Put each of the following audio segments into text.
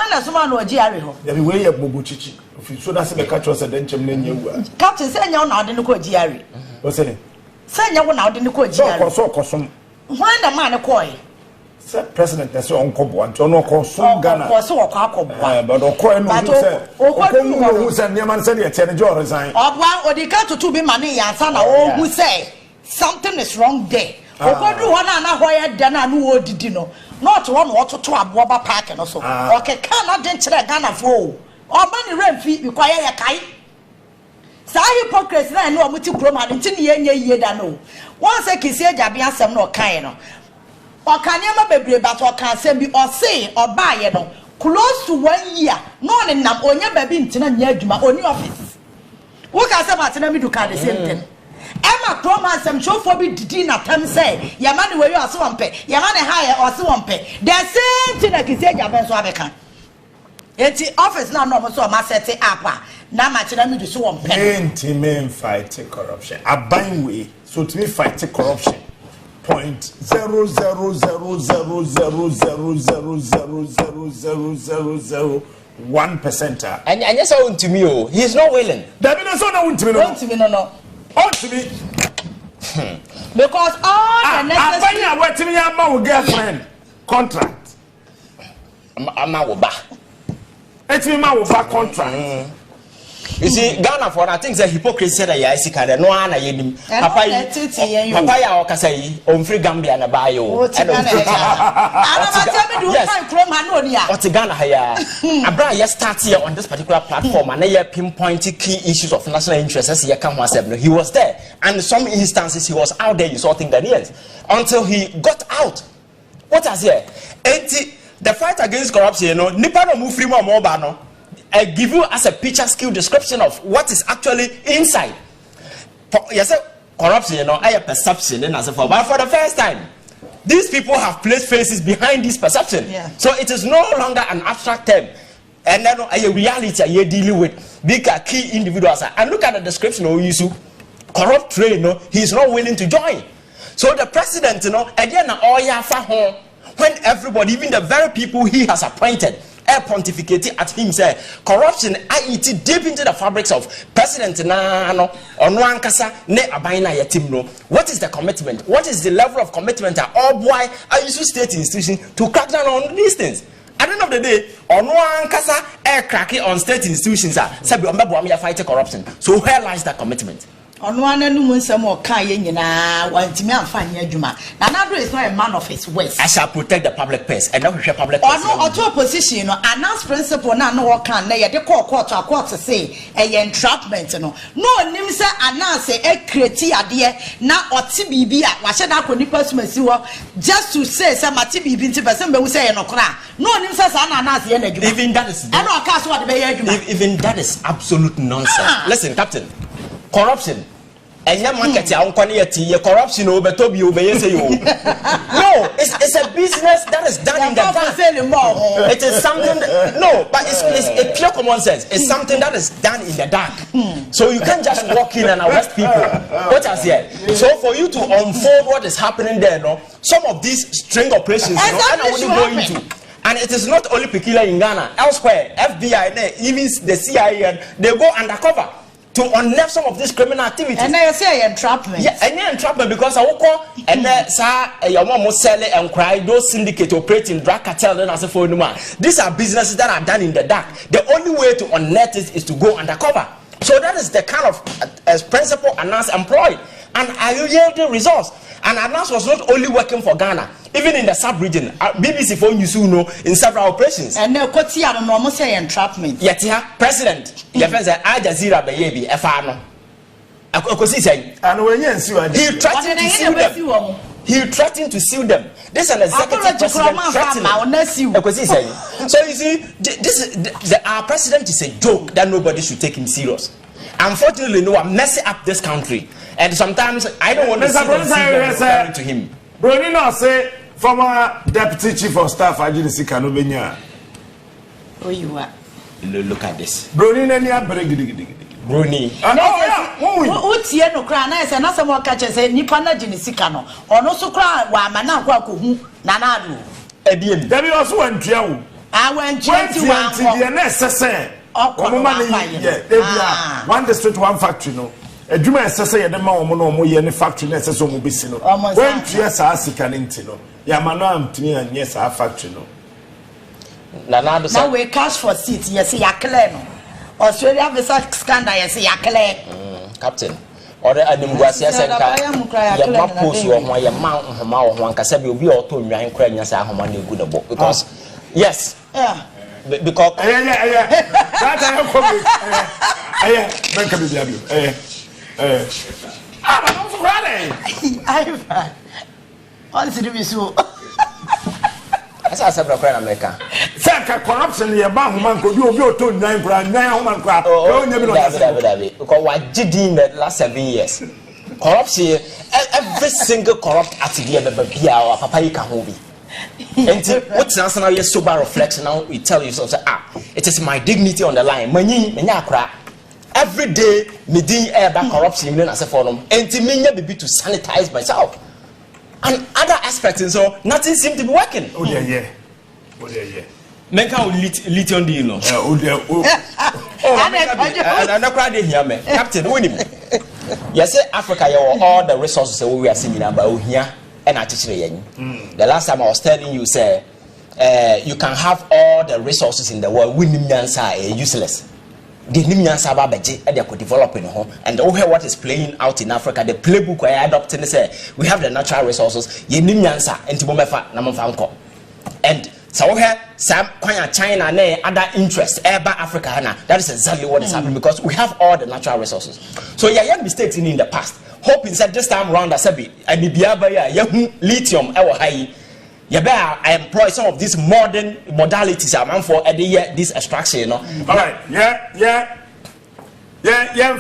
Why na suma no GRA ho? Ya be we ye bobo chichi. So that's the catch us den chem na nyewu. Captain say nya na ode ne ko GRA. O say say nya na ode ne ko GRA. So kosom. Why na man ko yi? Say president na say onkobo anto no kosom Ghana. Ko so akobo. But okọ enu say. Okọ hu say nneman say dey tie ne jo resign. Obwa odika tutu bi mane yansa na o hu say something is wrong there. Okodu ho na hoye de na no odidi no. Not one ototo aboba park no so. Okay, can den kire Ghana fo. Oba ni remfi because ye kai. Sa hypocrisy na no amuti kroma nti ne ye da no. One say kisi ajabi asem no kan no. Okanya ma bebre but okan asem bi o say oba ye no. Close to 1 year. No ne nam onya baby ntina nya adwuma oni office. Wo ka say matena mi do ka the same thing. Emma Thomas am show for be didi na tam say yamane we you so wampe yamane ha o so wampe the same thing like say jaben so abeka enti office na no so ma set up na ma kira me do so wampe enti men fight corruption aban we so to me fight corruption 0.0000000001%. And yes, I want to me. Oh, he is not willing. That means no want to me. Want to me no. Want to me. Because all the necessary. I want to me. I'm my girlfriend contract. I'm my woba. It's me my woba contract. You see, Ghana for I think the hypocrisy that you see kind of no one I him. Papa ya okasai on free Gambia na bayo. Yes. What Ghana haya. Abra ya start here on this particular platform and they pinpoint key issues of national interest as he come was he was there and in some instances he was out there you saw things that yes until he got out. What has here? The fight against corruption, you know, nipa no move free more no. I give you as a picture skill description of what is actually inside. Yes, corruption, you know, I have perception and as a but for the first time, these people have placed faces behind this perception. Yeah. So it is no longer an abstract term. And then a reality you're dealing with big key individuals. And look at the description of Yusu. Corrupt trade, you know, he's not willing to join. So the president, you know, again, when everybody, even the very people he has appointed, pontificating at him say corruption it deep into the fabrics of president na no ono ankasa ne abaina yatim no. What is the commitment? What is the level of commitment that all boy are used to state institutions to crack down on these things? At the end of the day, ono ankasa cracking on state institutions say be fight corruption. So where lies that commitment? Ono ananu mu nsem o kan ye nyina wantimi amfanya adwuma na Nado is not a man of his words. I shall protect the public purse and not share public purse. Ono auto opposition no announce principle na no kan na ye de court to say entrapment no nim say announce create ade na oti bibi a wa hye da akonipa sumasi wo just to say mati bibi nti person be wu say ye no kra nim say sa na announce ye na adwuma. Even that is even that is absolute nonsense. Listen, Captain. Corruption. And your market, corruption over Toby over yes. No, it's a business that is done in the dark. It is something but it's a pure common sense. It's something that is done in the dark. So you can't just walk in and arrest people. What has here? So for you to unfold what is happening there, some of these string operations, and I wouldn't go into. And it is not only peculiar in Ghana, elsewhere, FBI, even the CIA, they go undercover to unearth some of these criminal activities. And I say entrapment. Yeah, and entrapment because I walk and your mom will sell it and cry. Those syndicates operating drug cartel and as a phone. These are businesses that are done in the dark. The only way to unearth it is to go undercover. So that is the kind of principle Anas employed, and I yielded results. And Anas was not only working for Ghana, even in the sub-region. BBC phone you soon know in several operations. And now, Kotia no almost say entrapment. Yet, president, your friends at Al Jazeera, baby, Efano. And when you he threatened to sue them. He threatened to sue them. This is an executive president threatening. So you see, our president is a joke that nobody should take him serious. Unfortunately, no, I'm messing up this country. And sometimes I don't want to see them referring to him. Brony now say former deputy chief of staff Ajinisi Kanobenya. Oh, you are. Look at this. Brony nenia bregidigidi. Brony. What's here no cry? I said, some more catches say Nipana Jinisicano. Or no so cry, why man now go who Nanadu. There be also one trial. I went 21. The necessary. One district, one factory. No, a Juma say the Mamono, any factory necessary will be seen. When yes, I see can intino. Yamanam to me, and yes, our factory. No. Now we cash for seats, yes, Yakle. Australia have a scandal, yes, Yakle. Captain. Or the Animguasia your mapos your mount, one Casabi will be all to me and crying as I have money good about. Because, yes, because that's I said, America. Corruption, your man could you to 9 grand now, man crap. Because why did in the last 7 years? Corruption, every single corrupt activity ever be our Papayika movie. And what's now your sober reflection now? We tell you so, it is my dignity on the line. Money, every day, me doing air back corruption as a forum, and to me, be to sanitize myself. And other aspects, and so nothing seemed to be working. Oh, yeah. Men can lithium deal, no. I'm not crying here, man. Captain, winning. Yes, Africa, you all the resources we are seeing about here, and I teach you. The last time I was telling you, say, you can have all the resources in the world, winning are useless. The Nimian Sababaji and they could develop in home, and over what is playing out in Africa, the playbook I adopted say we have the natural resources, ye Nimiansa and Tibomefa Namafanko. And so here, some China, other interests, Eba Africa, that is exactly what is happening because we have all the natural resources. So yeah, mistakes in the past. Hope inside this time around, Asabi, and Biaba, lithium, our high. I employ some of these modern modalities for this extraction, you know. All right, yeah.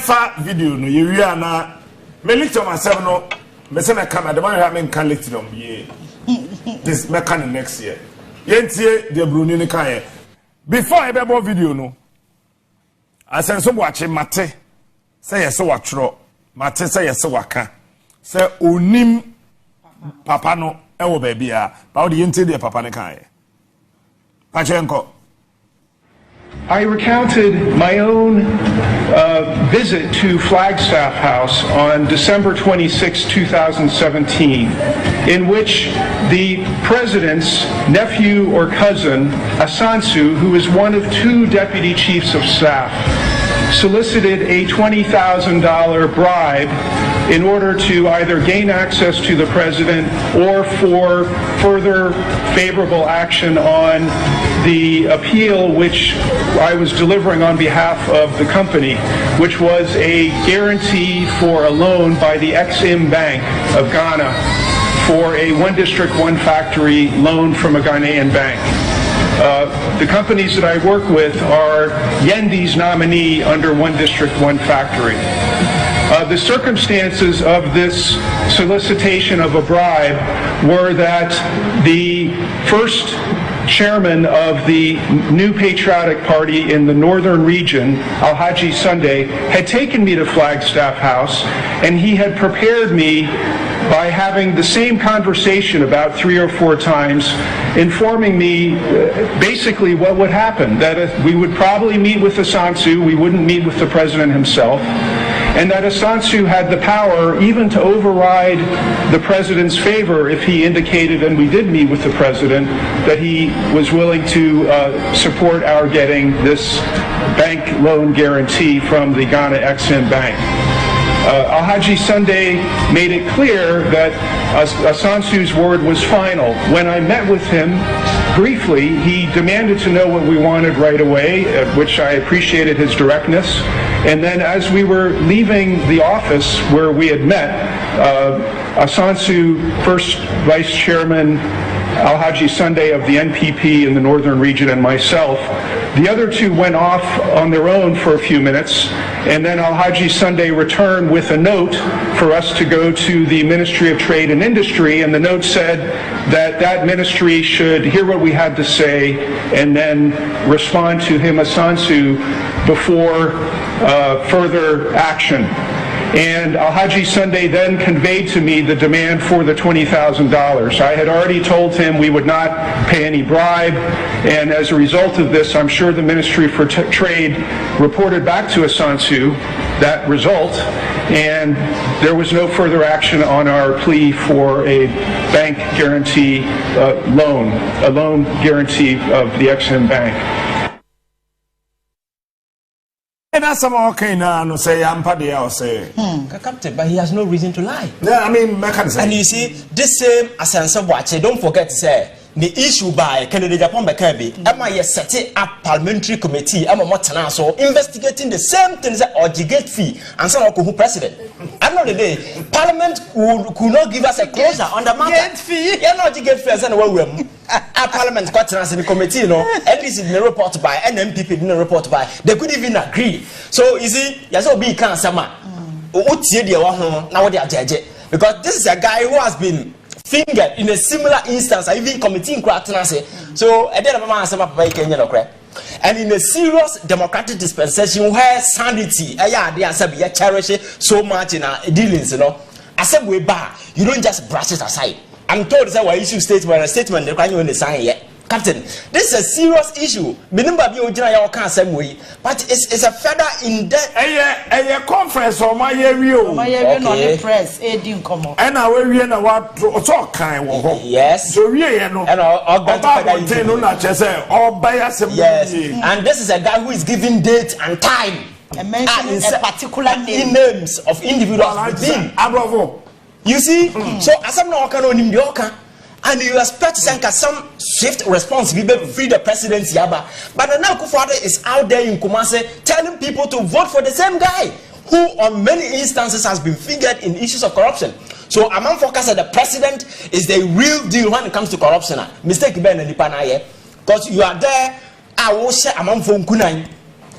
Fat video, no, you are now. Me lithium myself, no. Me say me can, the man having can lithium, yeah. This me can next year. Yentie the Brunei can. Before I be more video, no. Asenso Boakye mate. Say yes, so watro. Mate say yes, so waka. Say onim papa no. Ewo baby ah, but the yente de papa ne kan. Pachenko. I recounted my own visit to Flagstaff House on December 26, 2017, in which the president's nephew or cousin, Asenso, who is one of 2 deputy chiefs of staff, solicited a $20,000 bribe in order to either gain access to the president or for further favorable action on the appeal which I was delivering on behalf of the company, which was a guarantee for a loan by the Exim Bank of Ghana for a one district, one factory loan from a Ghanaian bank. The companies that I work with are Yendi's nominee under one district, one factory. The circumstances of this solicitation of a bribe were that the first chairman of the New Patriotic Party in the northern region, Alhaji Sunday, had taken me to Flagstaff House, and he had prepared me by having the same conversation about 3 or 4 times, informing me basically what would happen, that we would probably meet with Asenso, we wouldn't meet with the president himself, and that Asenso had the power even to override the president's favor if he indicated, and we did meet with the president, that he was willing to support our getting this bank loan guarantee from the Ghana Exim Bank. Alhaji Sunday made it clear that Asenso's word was final. When I met with him briefly, he demanded to know what we wanted right away, which I appreciated his directness. And then as we were leaving the office where we had met, Asenso, first Vice Chairman Alhaji Sunday of the NPP in the northern region, and myself, the other 2 went off on their own for a few minutes, and then Alhaji Sunday returned with a note for us to go to the Ministry of Trade and Industry, and the note said that that ministry should hear what we had to say and then respond to him, Asenso, before further action. And Alhaji Sunday then conveyed to me the demand for the $20,000. I had already told him we would not pay any bribe, and as a result of this, I'm sure the Ministry for Trade reported back to Asenso that result, and there was no further action on our plea for a bank guarantee loan, a loan guarantee of the Exim Bank. And that's some okay now. No say I'm party. I'll say, Captain, but he has no reason to lie. Yeah, I mean, I can say. And you see, this same Asenso Boakye, don't forget to say the issue by Kennedy Japan Bakabi. Am I setting up parliamentary committee? Am I so investigating the same things that gate fee and some of who president? At the end of the day, Parliament could not give us a closure on the matter. Gate fee. Yeah, not gate fee. And we Parliament got in the committee, at least in the report by NMPP didn't report by. They could even agree. So you see, yes, will be can't sama. Now they are judge because this is a guy who has been fingered in a similar instance, even committing crime. So I didn't and in a serious democratic dispensation where sanity, they cherish so much in our dealings, I said we bar, you don't just brush it aside. I'm told that we issue statement, a statement they can't even sign yet. Captain, this is a serious issue. But it's a feather in that. A conference on my area. My area no press. Didn't come up. And I will know what talk kind of. Yes. So we know. And yes. And this is a guy who is giving date and time. And mentioning a particular name. Names of individuals within. You see, so as I'm not going to and you expect to send some swift response to free the presidency, but the now father is out there in Kumasi telling people to vote for the same guy who on many instances has been figured in issues of corruption. So among focus that the president is the real deal when it comes to corruption. Mistake ben and because you are there, I will share among phone kunai.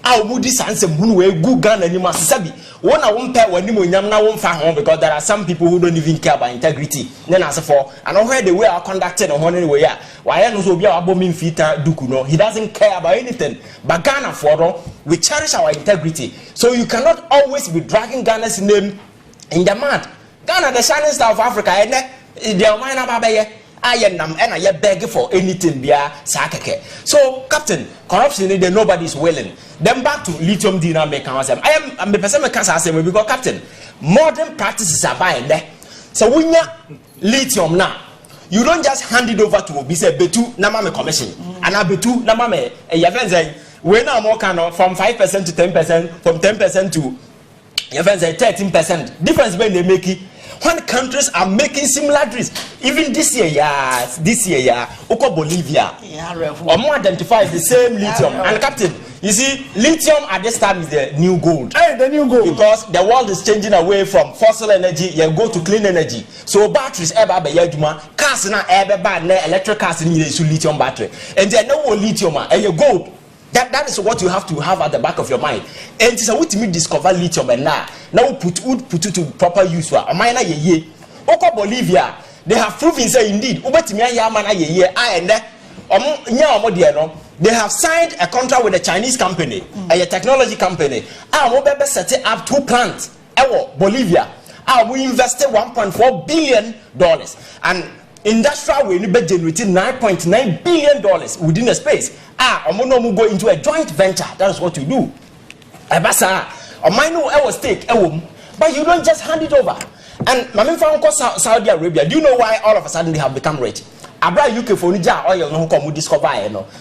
I will do something good gun and you must sabi. One I won't pay when you won't find because there are some people who don't even care about integrity. Then as for and I heard the way I conducted on one way. Why I know be our bombing fita dukuno. He doesn't care about anything. But Ghana for we cherish our integrity. So you cannot always be dragging Ghana's name in the mud. Ghana, the shining star of Africa, and they are mine about I am begging for anything bia sakeke. So, Captain, corruption nobody is willing. Then back to lithium dynamic mechanism. I'm the person because Captain, modern practices are buying there. So when you lithium now, you don't just hand it over to Obi say betu namame commission. And I betu namame when I'm working from 5% to 10%, from 10% to 13%. Difference when they make it. When countries are making similar deals, even this year, Oko Bolivia, or more identifies the same lithium. And Captain, you see, lithium at this time is the new gold. Hey, the new gold. Because the world is changing away from fossil energy, you go to clean energy. So batteries, cars now, electric cars need lithium battery. And then no lithium, and you gold. That is what you have to have at the back of your mind. And it's a way to me discover lithium and now put it to proper use. Oko Bolivia, they have proven say indeed. They have signed a contract with a Chinese company, a technology company. Set up 2 plants. Bolivia. We invested $1.4 billion and industrial will be generating $9.9 billion within a space. We go into a joint venture. That is what you do. But you don't just hand it over. And Mami found Saudi Arabia. Do you know why all of a sudden they have become rich? Abra UK for Nija oil no come discover.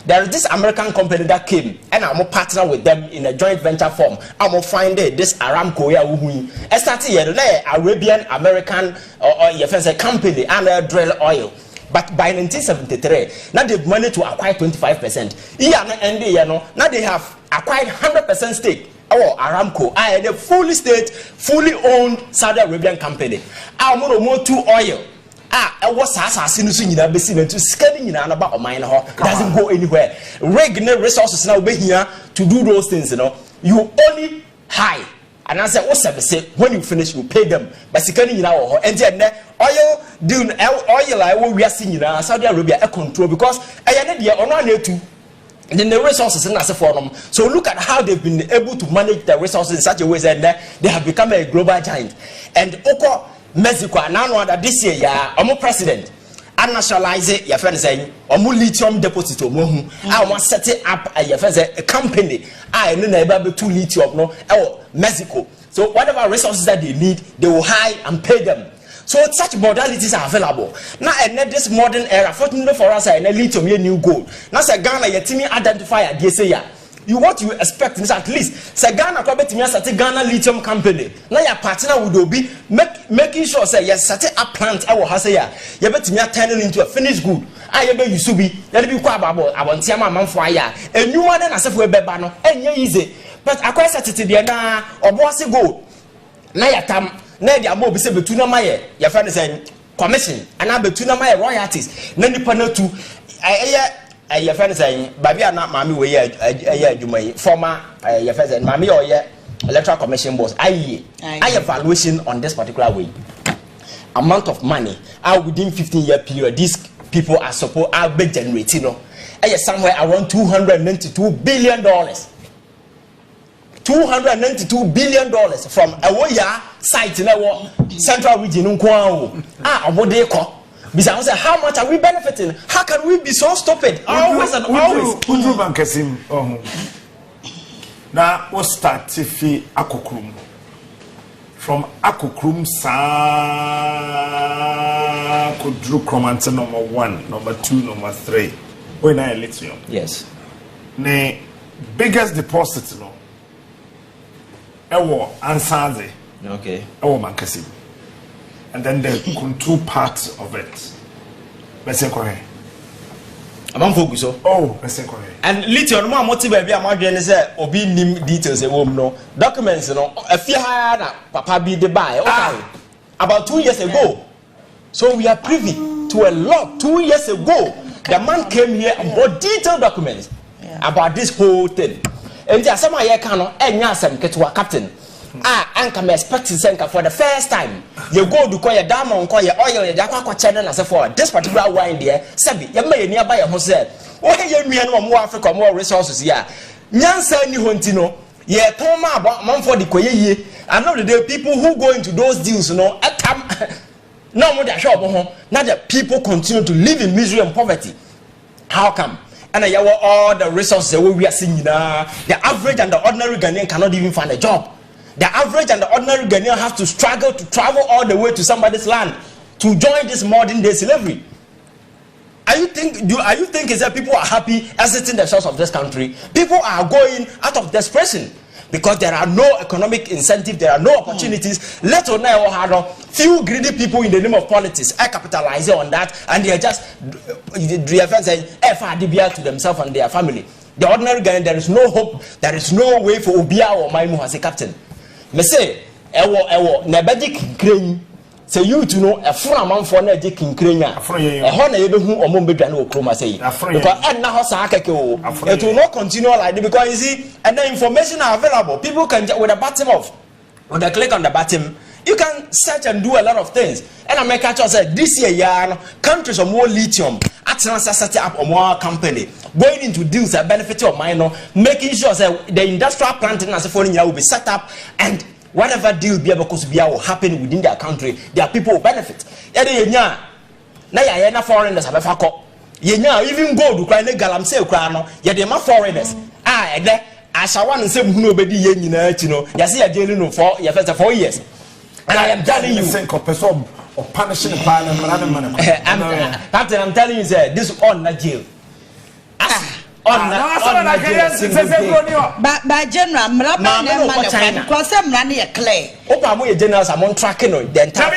There is this American company that came and I'm a partner with them in a joint venture form. I'm gonna find this Aramco here. Started here, Arabian American or company and drill oil. But by 1973, now they've managed to acquire 25%. Now they have acquired 100% stake. Aramco, a fully state, fully owned Saudi Arabian company. I'm more to oil. What's assassin to scaling about mine doesn't go anywhere. Regular resources now be here to do those things, You only high. And I said, what service when you finish, you pay them. But secondly, and then oil we are seeing Saudi Arabia a control because I need the honor to then the resources in as for them. So look at how they've been able to manage the resources in such a way that they have become a global giant. And Oko Mexico now that this year, president. And nationalize it, your friend saying, or more lithium deposit or more. I want set it up a company. I know about 2 lithium no Mexico. So whatever resources that they need, they will hire and pay them. So such modalities are available. Now in this modern era, fortunately for us, I lithium new gold. Now say Ghana yet me identify a DSA. You what you expect is at least say Ghana come to me as a Ghana lithium company. Now your partner would be making sure say yes set a plant I will have say you bet me turning into a finished good. I be you should be let be kwa babo I want my man for ya. And you want as if we be bano and easy. But I quite set it there na or bossy gold. Now your time na dia mo be say betuna my your friend is saying commission and I betuna my royalties. Na nipa na tu your friend saying, Baby, I'm not mammy, we are former your friend saying, Mammy or electoral commission boss. I evaluation on this particular way. Amount of money within 15-year period, these people are supposed are big generating. Somewhere around $292 billion. $292 billion from a Woya site in our central region. What they call. Because I say, how much are we benefiting? How can we be so stupid? Always and always. Now, what start Tiffy Akokrum? From Akokrum, sa could drew command number 1, number 2, number 3. When I lithium. Yes. The biggest deposit, no. Ewo Ansaze. Okay. Ewo Mankasim. And then the control part of it. Let's say correct. I'm focused. Oh, let's say correct. And lithium, no motive baby. I'm going to say, obi nim details. No documents. No, if you had papa be the buy. Okay. About 2 years ago, so we are privy to a lot. 2 years ago, the man came here and brought detailed documents about this whole thing. And there are some I cannot. And yes, I'm get to a captain. And come expecting Senka for the first time. You go to call your diamond, call your oil, your Jacqua channel, and so forth. This particular wine there, Sabi, you may nearby a Jose. Why you mean more Africa, more resources here? Nyansa ni Hontino, ye Toma about Mumford Koye. I know that there are people who go into those deals, you know, at time. No more than shop home. Now that people continue to live in misery and poverty. How come? And all the resources that we are seeing now, the average and the ordinary Ghanaian cannot even find a job. The average and the ordinary Ghanaian have to struggle to travel all the way to somebody's land to join this modern day slavery. Are you thinking is that people are happy exiting the shores of this country? People are going out of desperation because there are no economic incentive, there are no opportunities. Let alone few greedy people in the name of politics are capitalizing on that, and they are just saying FRDBR to themselves and their family. The ordinary Ghanaian, there is no hope, there is no way for Obia or Maimu as a captain. Me say, ewo nebedi kinkren. Say you to know a full amount for na je kinkren a. E ho na ye be hu omo bedwa na okroma say. Because and na ho sa akeke o. It will not continue like this because you see, and the information are available. People can with a button off. When they click on the button, you can search and do a lot of things. And I make sure say this year countries are more lithium. Set up a more company going into deals that benefit of minor, making sure that the industrial planting as a foreign year will be set up, and whatever deal be able to will happen within their country, their people will benefit. Now you foreigners have a even go to cry galam say crano, yet they are foreigners. I shall want to say nobody you know, you see a jail for your first 4 years. And I am telling you, or punishing Captain, I'm telling you, sir, this on not jail. By general, because I'm running a clay. Opa, generals, I'm on tracking the entire